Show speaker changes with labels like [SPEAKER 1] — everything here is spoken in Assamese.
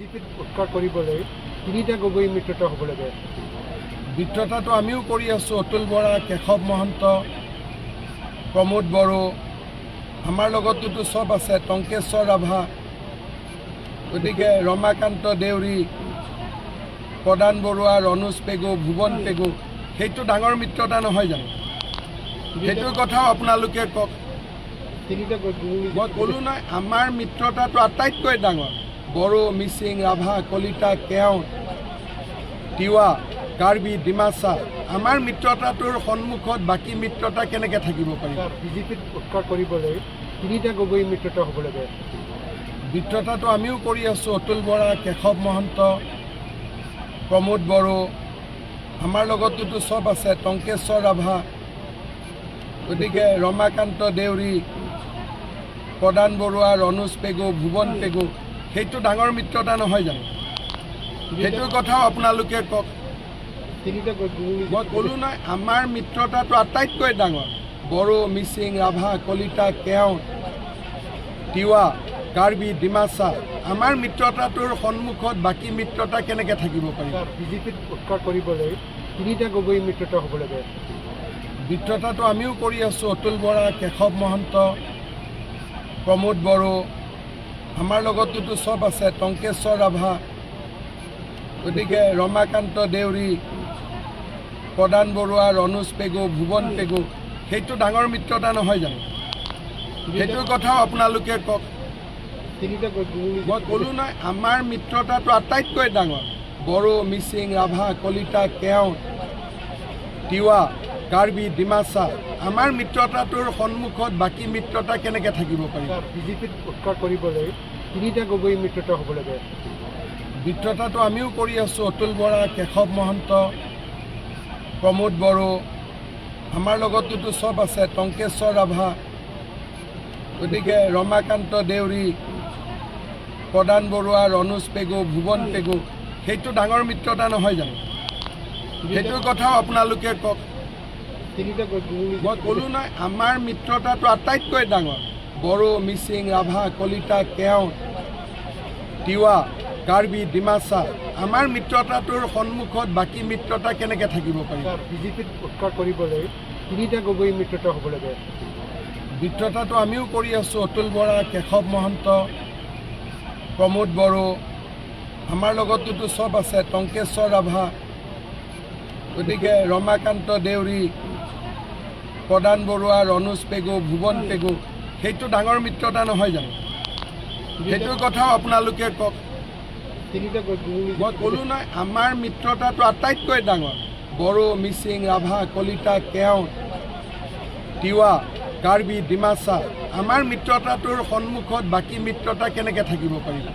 [SPEAKER 1] বিজেপিত উৎখাত কৰিবলৈ তিনিটা গগৈ মিত্ৰতা হ'ব লাগে।
[SPEAKER 2] মিত্ৰতাটো আমিও কৰি আছোঁ। অতুল বৰা, কেশৱ মহন্ত, প্ৰমোদ বড়ো, আমাৰ লগততো চব আছে, টংকেশ্বৰ ৰাভা, গতিকে ৰমাকান্ত দেউৰী, প্ৰদান বৰুৱা, ৰণোজ পেগু, ভুৱন পেগু, সেইটো ডাঙৰ মিত্ৰতা নহয় জানো? সেইটোৰ কথাও আপোনালোকে কওক।
[SPEAKER 1] তিনিটা
[SPEAKER 2] মই ক'লোঁ নহয়, আমাৰ মিত্ৰতাটো আটাইতকৈ ডাঙৰ। বড়ো, মিচিং, ৰাভা, কলিতা, কেওট, তিৱা, কাৰ্বি, ডিমাচা, আমাৰ মিত্ৰতাটোৰ সন্মুখত বাকী মিত্ৰতা কেনেকৈ থাকিব পাৰিব?
[SPEAKER 1] বিজেপিত উৎখাত কৰিবলৈ তিনিটা গগৈ মিত্ৰতা হ'ব লাগে।
[SPEAKER 2] মিত্ৰতাটো আমিও কৰি আছোঁ। অতুল বৰা, কেশৱ মহন্ত, প্ৰমোদ বড়ো, আমাৰ লগততো চব আছে, টংকেশ্বৰ ৰাভা, গতিকে ৰমাকান্ত দেউৰী, প্ৰদান বৰুৱা, ৰণোজ পেগু, ভুৱন পেগু, সেইটো ডাঙৰ মিত্ৰতা নহয় জানো? সেইটোৰ কথাও আপোনালোকে কওক।
[SPEAKER 1] তিনিটা
[SPEAKER 2] মই ক'লোঁ নহয়, আমাৰ মিত্ৰতাটো আটাইতকৈ ডাঙৰ। বড়ো, মিচিং, ৰাভা, কলিতা, কেওট, তিৱা, কাৰ্বি, ডিমাচা, আমাৰ মিত্ৰতাটোৰ সন্মুখত বাকী মিত্ৰতা কেনেকৈ থাকিব পাৰিব?
[SPEAKER 1] বিজেপিত উৎখাত কৰিবলৈ তিনিটা গগৈ মিত্ৰতা হ'ব লাগে।
[SPEAKER 2] মিত্ৰতাটো আমিও কৰি আছোঁ। অতুল বৰা, কেশৱ মহন্ত, প্ৰমোদ বড়ো, আমাৰ লগততো চব আছে, টংকেশ্বৰ ৰাভা, গতিকে ৰমাকান্ত দেউৰী, প্ৰদান বৰুৱা, ৰণোজ পেগু, ভুৱন পেগু, সেইটো ডাঙৰ মিত্ৰতা নহয় জানো? সেইটোৰ কথাও আপোনালোকে কওক।
[SPEAKER 1] তিনিটা
[SPEAKER 2] মই ক'লোঁ নহয়, আমাৰ মিত্ৰতাটো আটাইতকৈ ডাঙৰ। বড়ো, মিচিং, ৰাভা, কলিতা, কেওট, তিৱা, কাৰ্বি, ডিমাচা, আমাৰ মিত্ৰতাটোৰ সন্মুখত বাকী মিত্ৰতা কেনেকৈ থাকিব পাৰিব?
[SPEAKER 1] বিজেপিত উৎখাত কৰিবলৈ তিনিটা গগৈ মিত্ৰতা হ'ব লাগে।
[SPEAKER 2] মিত্ৰতাটো আমিও কৰি আছোঁ। অতুল বৰা, কেশৱ মহন্ত, প্ৰমোদ বড়ো, আমাৰ লগততো চব আছে, টংকেশ্বৰ ৰাভা, গতিকে ৰমাকান্ত দেউৰী, প্ৰদান বৰুৱা, ৰণোজ পেগু, ভুৱন পেগু, সেইটো ডাঙৰ মিত্ৰতা নহয় জানো? সেইটোৰ কথাও আপোনালোকে কওক।
[SPEAKER 1] তিনিটা
[SPEAKER 2] মই ক'লোঁ নহয়, আমাৰ মিত্ৰতাটো আটাইতকৈ ডাঙৰ। বড়ো, মিচিং, ৰাভা, কলিতা, কেওট, তিৱা, কাৰ্বি, ডিমাচা, আমাৰ মিত্ৰতাটোৰ সন্মুখত বাকী মিত্ৰতা কেনেকৈ থাকিব পাৰিব?
[SPEAKER 1] বিজেপিত উৎখাত কৰিবলৈ তিনিটা গগৈ মিত্ৰতা হ'ব লাগে।
[SPEAKER 2] মিত্ৰতাটো আমিও কৰি আছোঁ। অতুল বৰা, কেশৱ মহন্ত, প্ৰমোদ বড়ো, আমাৰ লগততো চব আছে, টংকেশ্বৰ ৰাভা, গতিকে ৰমাকান্ত দেউৰী, প্ৰদান বৰুৱা, ৰণোজ পেগু, ভুৱন পেগু, সেইটো ডাঙৰ মিত্ৰতা নহয় জানো? সেইটোৰ কথাও আপোনালোকে কওক।
[SPEAKER 1] তিনিটা
[SPEAKER 2] মই ক'লোঁ নহয়, আমাৰ মিত্ৰতাটো আটাইতকৈ ডাঙৰ। বড়ো, মিচিং, ৰাভা, কলিতা, কেওট, তিৱা, কাৰ্বি, ডিমাচা, আমাৰ মিত্ৰতাটোৰ সন্মুখত বাকী মিত্ৰতা কেনেকৈ থাকিব পাৰিব?